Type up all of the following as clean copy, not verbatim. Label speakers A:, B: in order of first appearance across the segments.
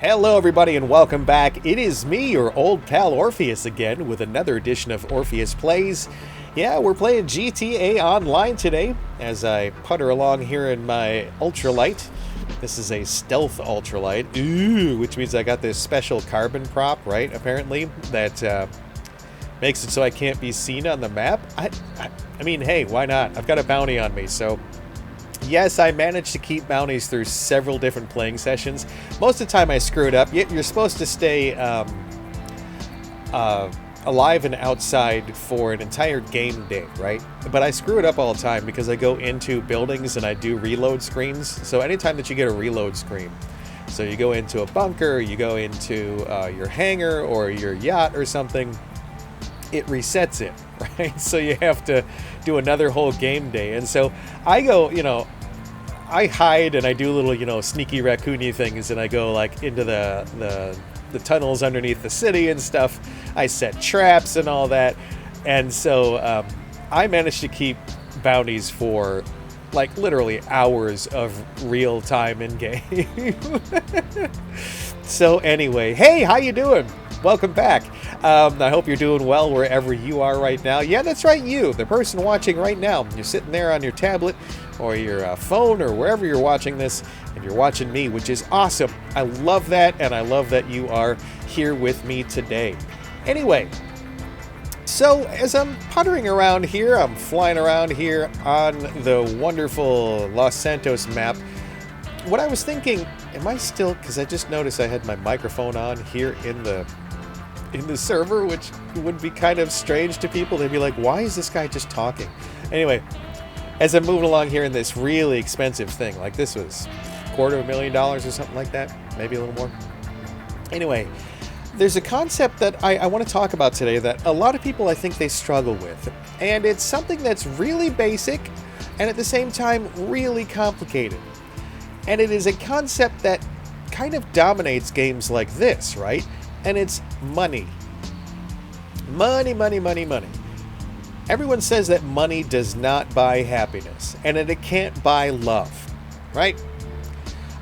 A: Hello, everybody, and welcome back. It is me, your old pal Orpheus, again with another edition of Orpheus Plays. Yeah, we're playing GTA Online today as I putter along here in my ultralight. This is a stealth ultralight, which means I got this special carbon prop, right? Apparently, that makes it so I can't be seen on the map. I mean, hey, why not? I've got a bounty on me, so. Yes, I managed to keep bounties through several different playing sessions. Most of the time I screw it up. You're supposed to stay alive and outside for an entire game day, right? But I screw it up all the time because I go into buildings and I do reload screens. So anytime that you get a reload screen, so you go into a bunker, you go into your hangar or your yacht or something, it resets it, right? So you have to do another whole game day. And so I go, I hide and I do little, sneaky raccoony things, and I go like into the tunnels underneath the city and stuff. I set traps and all that. And so I managed to keep bounties for like literally hours of real time in game. So anyway, hey, how you doing? Welcome back. I hope you're doing well wherever you are right now. Yeah, that's right, you, the person watching right now. You're sitting there on your tablet or your phone or wherever you're watching this, and you're watching me, which is awesome. I love that, and I love that you are here with me today. Anyway, so as I'm puttering around here, I'm flying around here on the wonderful Los Santos map, what I was thinking, am I still, because I just noticed I had my microphone on here in the server, which would be kind of strange to people. They'd be like, why is this guy just talking? Anyway, as I'm moving along here in this really expensive thing, like this was $250,000 or something like that, maybe a little more. Anyway, there's a concept that I want to talk about today that a lot of people, I think, they struggle with. And it's something that's really basic and at the same time really complicated. And it is a concept that kind of dominates games like this, right? And it's money. Money, money, money, money. Everyone says that money does not buy happiness and that it can't buy love, right?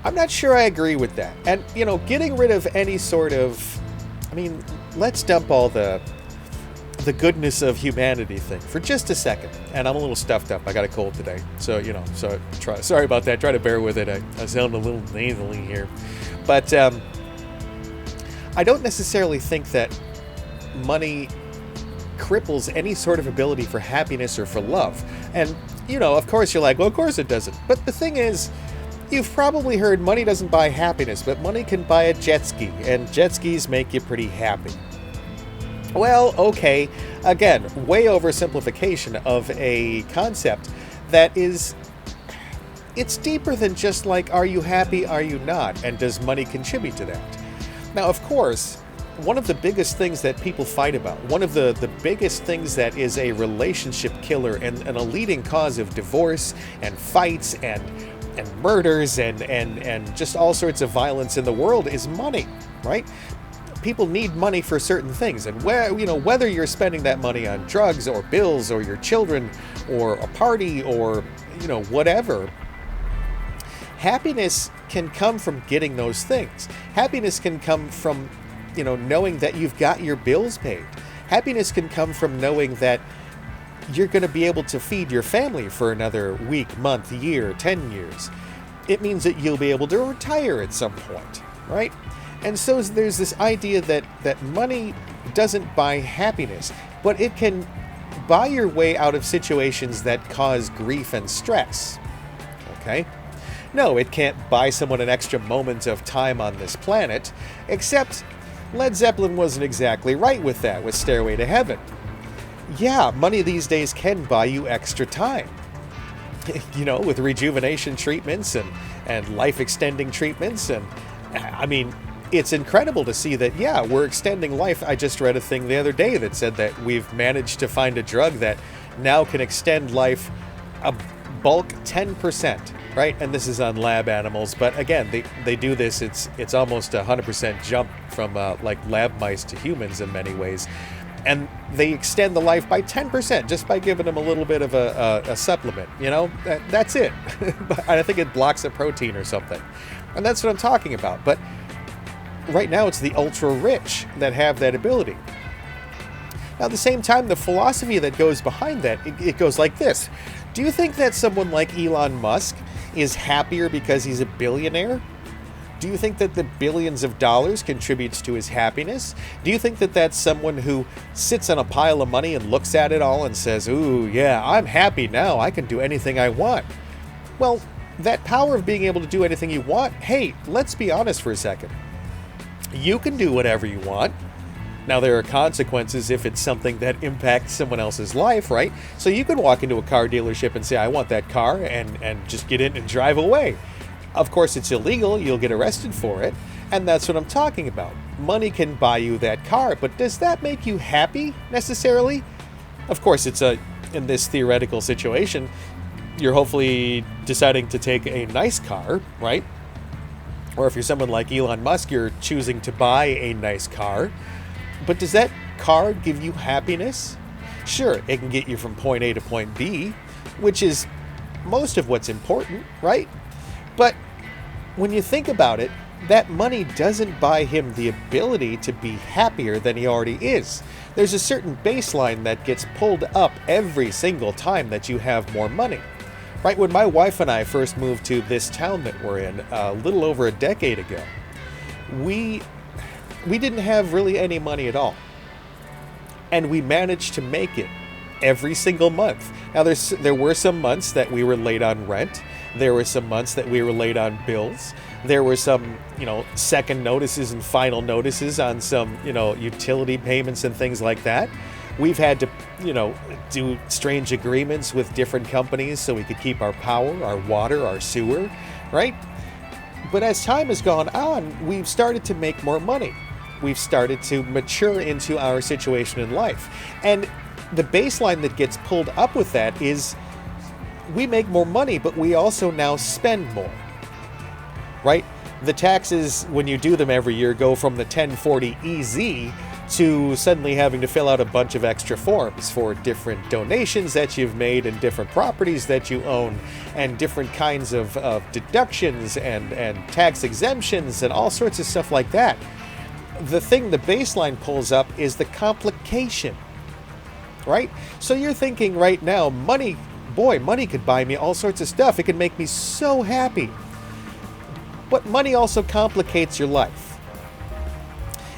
A: I'm not sure I agree with that. And, getting rid of any sort of, let's dump all the goodness of humanity thing for just a second. And I'm a little stuffed up. I got a cold today. So, sorry about that. Try to bear with it. I sound a little nasally here. But, I don't necessarily think that money cripples any sort of ability for happiness or for love. And, of course you're like, well, of course it doesn't. But the thing is, you've probably heard money doesn't buy happiness, but money can buy a jet ski, and jet skis make you pretty happy. Well, okay, again, way oversimplification of a concept that is, it's deeper than just like, are you happy, are you not, and does money contribute to that? Now, of course, one of the biggest things that people fight about, one of the biggest things that is a relationship killer and a leading cause of divorce and fights and murders and just all sorts of violence in the world is money, right? People need money for certain things, and whether you're spending that money on drugs or bills or your children or a party or whatever, happiness can come from getting those things. Happiness can come from, knowing that you've got your bills paid. Happiness can come from knowing that you're going to be able to feed your family for another week, month, year, 10 years. It means that you'll be able to retire at some point, right? And so there's this idea that money doesn't buy happiness, but it can buy your way out of situations that cause grief and stress, okay? No, it can't buy someone an extra moment of time on this planet, except Led Zeppelin wasn't exactly right with that, with Stairway to Heaven. Yeah, money these days can buy you extra time. With rejuvenation treatments and life-extending treatments. And, it's incredible to see that, yeah, we're extending life. I just read a thing the other day that said that we've managed to find a drug that now can extend life a bulk 10%. Right, and this is on lab animals, but again, they do this. It's almost 100% jump from like lab mice to humans in many ways, and they extend the life by 10% just by giving them a little bit of a supplement. That's it. I think it blocks a protein or something, and that's what I'm talking about. But right now it's the ultra rich that have that ability. Now, at the same time, the philosophy that goes behind that, it goes like this. Do you think that someone like Elon Musk is happier because he's a billionaire? Do you think that the billions of dollars contributes to his happiness? Do you think that that's someone who sits on a pile of money and looks at it all and says, ooh, yeah, I'm happy now, I can do anything I want? Well, that power of being able to do anything you want, hey, let's be honest for a second. You can do whatever you want. Now, there are consequences if it's something that impacts someone else's life, right? So you can walk into a car dealership and say, I want that car, and just get in and drive away. Of course, it's illegal. You'll get arrested for it. And that's what I'm talking about. Money can buy you that car, but does that make you happy necessarily? Of course, in this theoretical situation, you're hopefully deciding to take a nice car, right? Or if you're someone like Elon Musk, you're choosing to buy a nice car. But does that car give you happiness? Sure, it can get you from point A to point B, which is most of what's important, right? But when you think about it, that money doesn't buy him the ability to be happier than he already is. There's a certain baseline that gets pulled up every single time that you have more money. Right, when my wife and I first moved to this town that we're in a little over a decade ago, we didn't have really any money at all. And we managed to make it every single month. Now, there were some months that we were late on rent. There were some months that we were late on bills. There were some, second notices and final notices on some, utility payments and things like that. We've had to, do strange agreements with different companies so we could keep our power, our water, our sewer, right? But as time has gone on, we've started to make more money. We've started to mature into our situation in life. And the baseline that gets pulled up with that is we make more money, but we also now spend more, right? The taxes, when you do them every year, go from the 1040 EZ to suddenly having to fill out a bunch of extra forms for different donations that you've made and different properties that you own and different kinds of deductions and tax exemptions and all sorts of stuff like that. The thing the baseline pulls up is the complication, right? So you're thinking right now, money could buy me all sorts of stuff. It can make me so happy. But money also complicates your life.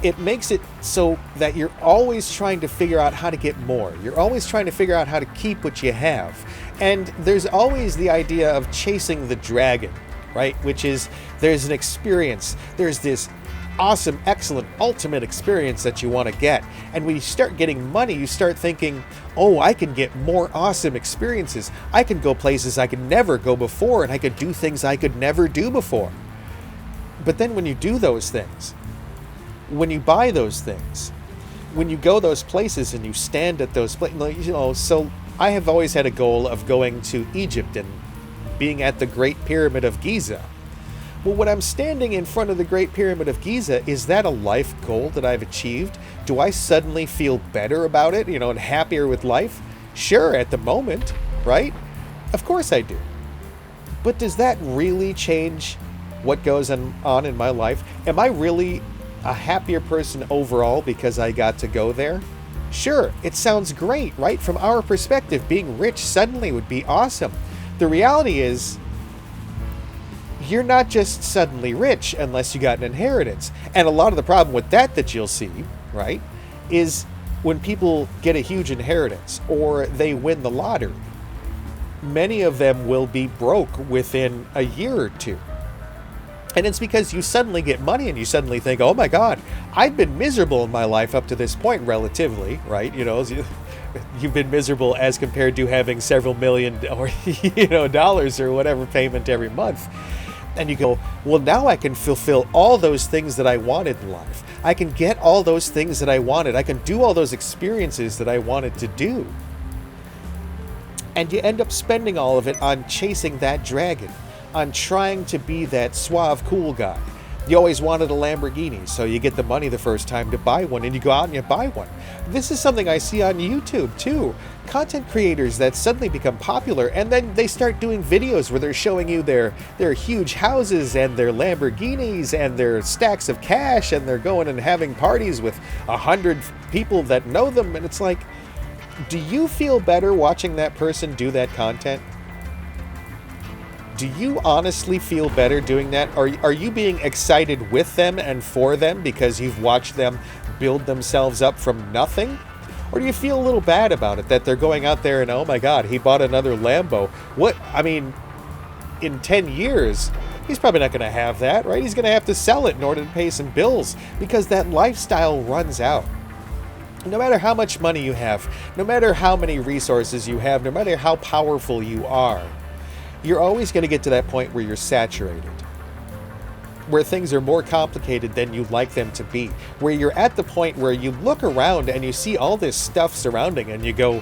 A: It makes it so that you're always trying to figure out how to get more. You're always trying to figure out how to keep what you have. And there's always the idea of chasing the dragon, right? Which is, there's an experience. There's this awesome, excellent, ultimate experience that you want to get. And when you start getting money, you start thinking, oh, I can get more awesome experiences. I can go places I could never go before, and I could do things I could never do before. But then when you do those things, when you buy those things, when you go those places and you stand at those places, so I have always had a goal of going to Egypt and being at the Great Pyramid of Giza. Well, when I'm standing in front of the Great Pyramid of Giza, is that a life goal that I've achieved? Do I suddenly feel better about it, and happier with life? Sure, at the moment, right? Of course I do. But does that really change what goes on in my life? Am I really a happier person overall because I got to go there? Sure, it sounds great, right? From our perspective, being rich suddenly would be awesome. The reality is, you're not just suddenly rich unless you got an inheritance. And a lot of the problem with that you'll see, right, is when people get a huge inheritance or they win the lottery, many of them will be broke within a year or two. And it's because you suddenly get money and you suddenly think, oh my God, I've been miserable in my life up to this point, relatively, right? You've been miserable as compared to having several million or dollars or whatever payment every month. And you go, well, now I can fulfill all those things that I wanted in life. I can get all those things that I wanted. I can do all those experiences that I wanted to do. And you end up spending all of it on chasing that dragon, on trying to be that suave, cool guy, You always wanted a Lamborghini, so you get the money the first time to buy one, and you go out and you buy one. This is something I see on YouTube too. Content creators that suddenly become popular, and then they start doing videos where they're showing you their huge houses and their Lamborghinis and their stacks of cash, and they're going and having parties with 100 people that know them, and it's like, do you feel better watching that person do that content? Do you honestly feel better doing that? Are you being excited with them and for them because you've watched them build themselves up from nothing? Or do you feel a little bad about it, that they're going out there and, oh my God, he bought another Lambo? What, I mean, in 10 years, he's probably not going to have that, right? He's going to have to sell it in order to pay some bills because that lifestyle runs out. No matter how much money you have, no matter how many resources you have, no matter how powerful you are, you're always going to get to that point where you're saturated, where things are more complicated than you like them to be, where you're at the point where you look around and you see all this stuff surrounding and you go,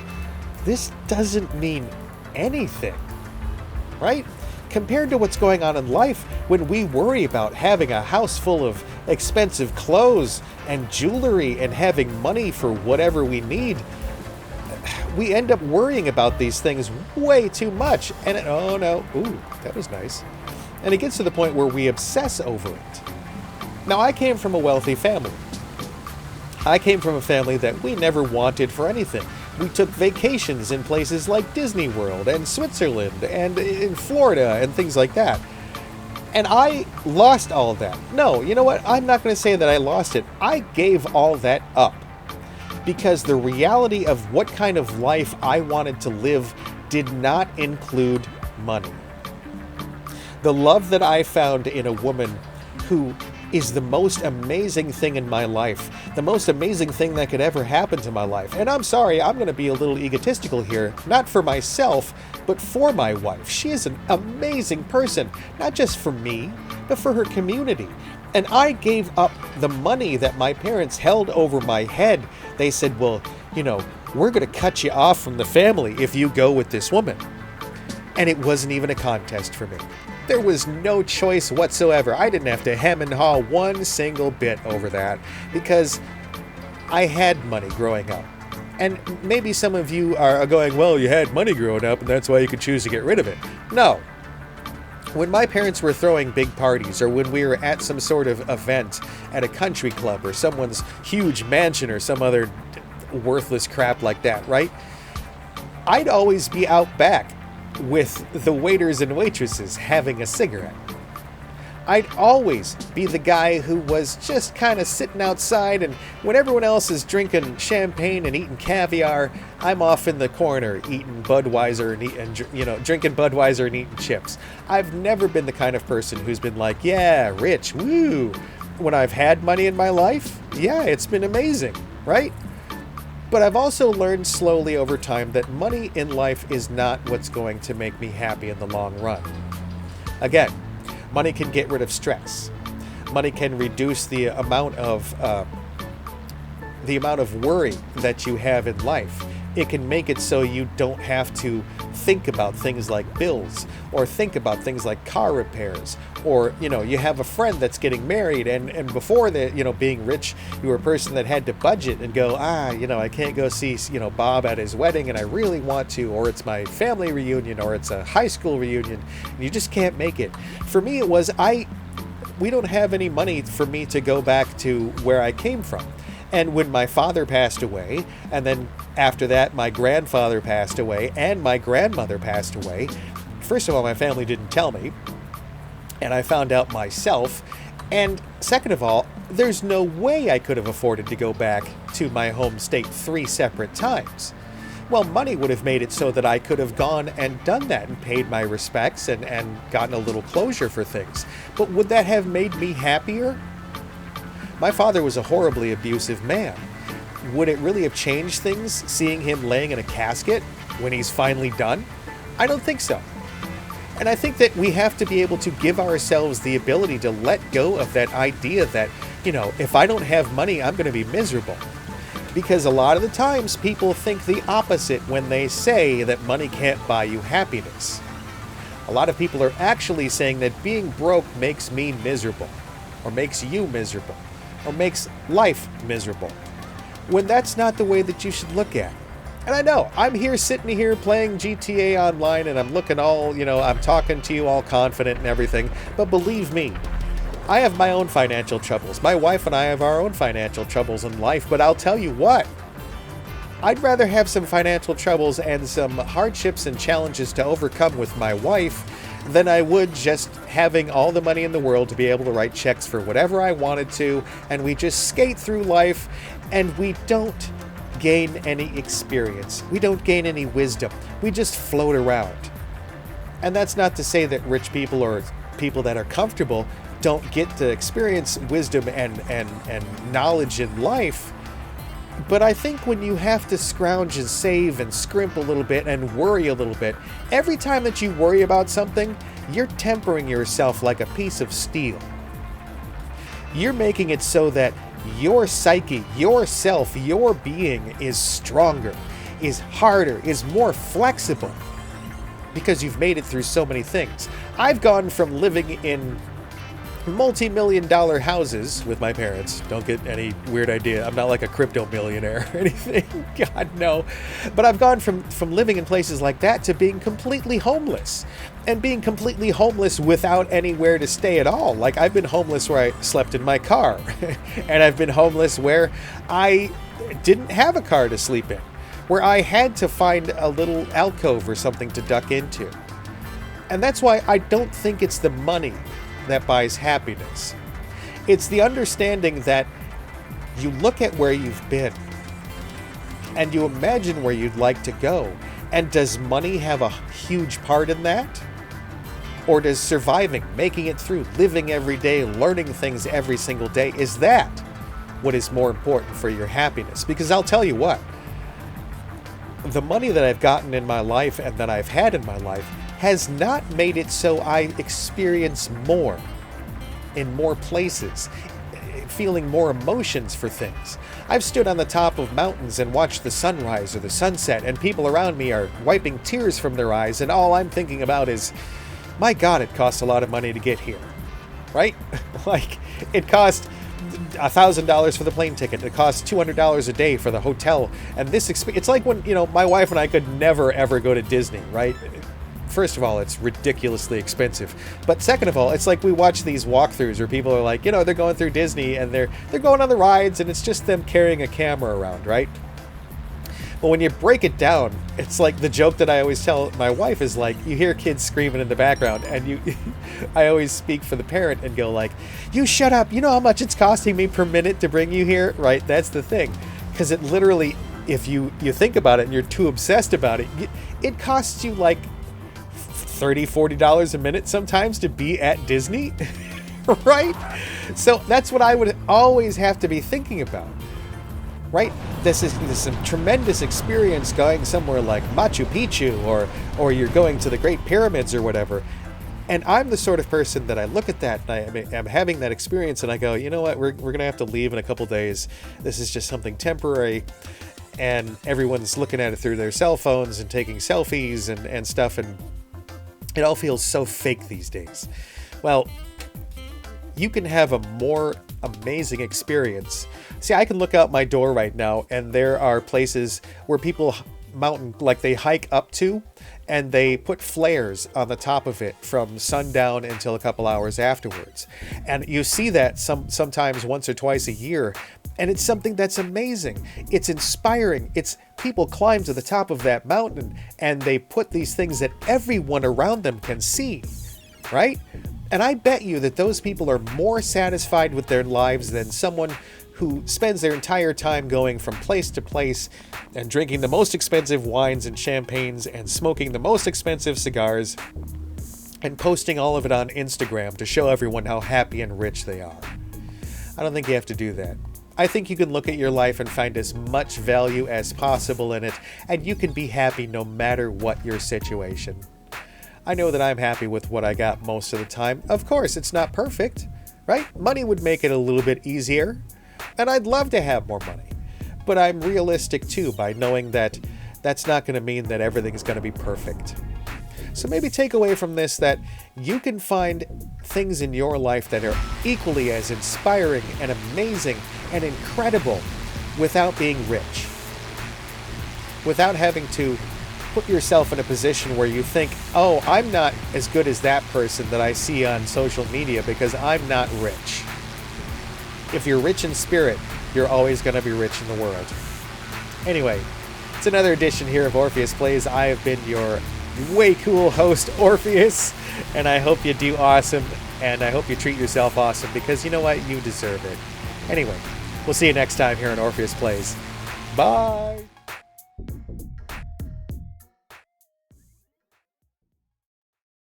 A: this doesn't mean anything, right? Compared to what's going on in life when we worry about having a house full of expensive clothes and jewelry and having money for whatever we need, we end up worrying about these things way too much. And oh no, ooh, that was nice. And it gets to the point where we obsess over it. Now, I came from a wealthy family. I came from a family that we never wanted for anything. We took vacations in places like Disney World and Switzerland and in Florida and things like that. And I lost all of that. No, you know what? I'm not going to say that I lost it. I gave all that up, because the reality of what kind of life I wanted to live did not include money. The love that I found in a woman who is the most amazing thing in my life, the most amazing thing that could ever happen to my life. And I'm sorry, I'm going to be a little egotistical here, not for myself, but for my wife. She is an amazing person, not just for me, but for her community. And I gave up the money that my parents held over my head. They said, well, you know, we're going to cut you off from the family if you go with this woman. And it wasn't even a contest for me. There was no choice whatsoever. I didn't have to hem and haw one single bit over that because I had money growing up. And maybe some of you are going, well, you had money growing up and that's why you could choose to get rid of it. No. When my parents were throwing big parties, or when we were at some sort of event at a country club or someone's huge mansion or some other worthless crap like that, right? I'd always be out back with the waiters and waitresses having a cigarette. I'd always be the guy who was just kind of sitting outside, and when everyone else is drinking champagne and eating caviar, I'm off in the corner eating Budweiser and drinking Budweiser and eating chips. I've never been the kind of person who's been like, yeah, rich, woo. When I've had money in my life, yeah, it's been amazing, right? But I've also learned slowly over time that money in life is not what's going to make me happy in the long run. Again, money can get rid of stress. Money can reduce the amount of worry that you have in life. It can make it so you don't have to think about things like bills, or think about things like car repairs, or, you have a friend that's getting married, and before that, being rich, you were a person that had to budget and go, I can't go see, Bob at his wedding and I really want to, or it's my family reunion, or it's a high school reunion, and you just can't make it. For me, it was, we don't have any money for me to go back to where I came from. And when my father passed away, and then after that my grandfather passed away, and my grandmother passed away, first of all, my family didn't tell me, and I found out myself, and second of all, there's no way I could have afforded to go back to my home state 3 separate times. Well, money would have made it so that I could have gone and done that and paid my respects and gotten a little closure for things. But would that have made me happier? My father was a horribly abusive man. Would it really have changed things seeing him laying in a casket when he's finally done? I don't think so. And I think that we have to be able to give ourselves the ability to let go of that idea that, if I don't have money, I'm going to be miserable. Because a lot of the times people think the opposite when they say that money can't buy you happiness. A lot of people are actually saying that being broke makes me miserable. or makes you miserable, or makes life miserable, when that's not the way that you should look at it. And I know, I'm here sitting here playing GTA Online, and I'm looking all, I'm talking to you all confident and everything, but believe me, I have my own financial troubles. My wife and I have our own financial troubles in life, but I'll tell you what, I'd rather have some financial troubles and some hardships and challenges to overcome with my wife than I would just having all the money in the world to be able to write checks for whatever I wanted to, and we just skate through life and we don't gain any experience. We don't gain any wisdom. We just float around. And that's not to say that rich people or people that are comfortable don't get to experience wisdom and knowledge in life. But I think when you have to scrounge and save and scrimp a little bit and worry a little bit, every time that you worry about something, you're tempering yourself like a piece of steel. You're making it so that your psyche, yourself, your being is stronger, is harder, is more flexible, because you've made it through so many things. I've gone from living in multi-million-dollar houses with my parents. Don't get any weird idea. I'm not like a crypto millionaire or anything. God, no. But I've gone from living in places like that to being completely homeless. And being completely homeless without anywhere to stay at all. Like, I've been homeless where I slept in my car. And I've been homeless where I didn't have a car to sleep in. Where I had to find a little alcove or something to duck into. And that's why I don't think it's the money that buys happiness. It's the understanding that you look at where you've been and you imagine where you'd like to go. And does money have a huge part in that? Or does surviving, making it through, living every day, learning things every single day, is that what is more important for your happiness? Because I'll tell you what, the money that I've gotten in my life and that I've had in my life has not made it so I experience more in more places, feeling more emotions for things. I've stood on the top of mountains and watched the sunrise or the sunset, and people around me are wiping tears from their eyes, and all I'm thinking about is, my God, it costs a lot of money to get here, right? Like, it cost $1,000 for the plane ticket. It costs $200 a day for the hotel, and this it's like when, my wife and I could never ever go to Disney, right? First of all, it's ridiculously expensive. But second of all, it's like we watch these walkthroughs where people are like, they're going through Disney and they're going on the rides and it's just them carrying a camera around, right? But when you break it down, it's like the joke that I always tell my wife is like, you hear kids screaming in the background and I always speak for the parent and go like, you shut up. You know how much it's costing me per minute to bring you here, right? That's the thing. Because it literally, if you think about it and you're too obsessed about it, it costs you like $30, $40 a minute sometimes to be at Disney, right? So that's what I would always have to be thinking about, right? This is a tremendous experience going somewhere like Machu Picchu or you're going to the Great Pyramids or whatever. And I'm the sort of person that I look at that and I'm having that experience and I go, you know what, we're going to have to leave in a couple days. This is just something temporary. And everyone's looking at it through their cell phones and taking selfies and stuff, and it all feels so fake these days. Well, you can have a more amazing experience. See, I can look out my door right now and there are places where people they hike up to and they put flares on the top of it from sundown until a couple hours afterwards. And you see that sometimes once or twice a year. And it's something that's amazing. It's inspiring. It's people climb to the top of that mountain and they put these things that everyone around them can see, right? And I bet you that those people are more satisfied with their lives than someone who spends their entire time going from place to place and drinking the most expensive wines and champagnes and smoking the most expensive cigars and posting all of it on Instagram to show everyone how happy and rich they are. I don't think you have to do that. I think you can look at your life and find as much value as possible in it, and you can be happy no matter what your situation. I know that I'm happy with what I got most of the time. Of course, it's not perfect, right? Money would make it a little bit easier, and I'd love to have more money. But I'm realistic too by knowing that that's not going to mean that everything's going to be perfect. So maybe take away from this that you can find things in your life that are equally as inspiring and amazing and incredible without being rich. Without having to put yourself in a position where you think, oh, I'm not as good as that person that I see on social media because I'm not rich. If you're rich in spirit, you're always going to be rich in the world. Anyway, it's another edition here of Orpheus Plays. I have been your way cool host, Orpheus, and I hope you do awesome, and I hope you treat yourself awesome, because you know what? You deserve it. Anyway, we'll see you next time here on Orpheus Plays. Bye!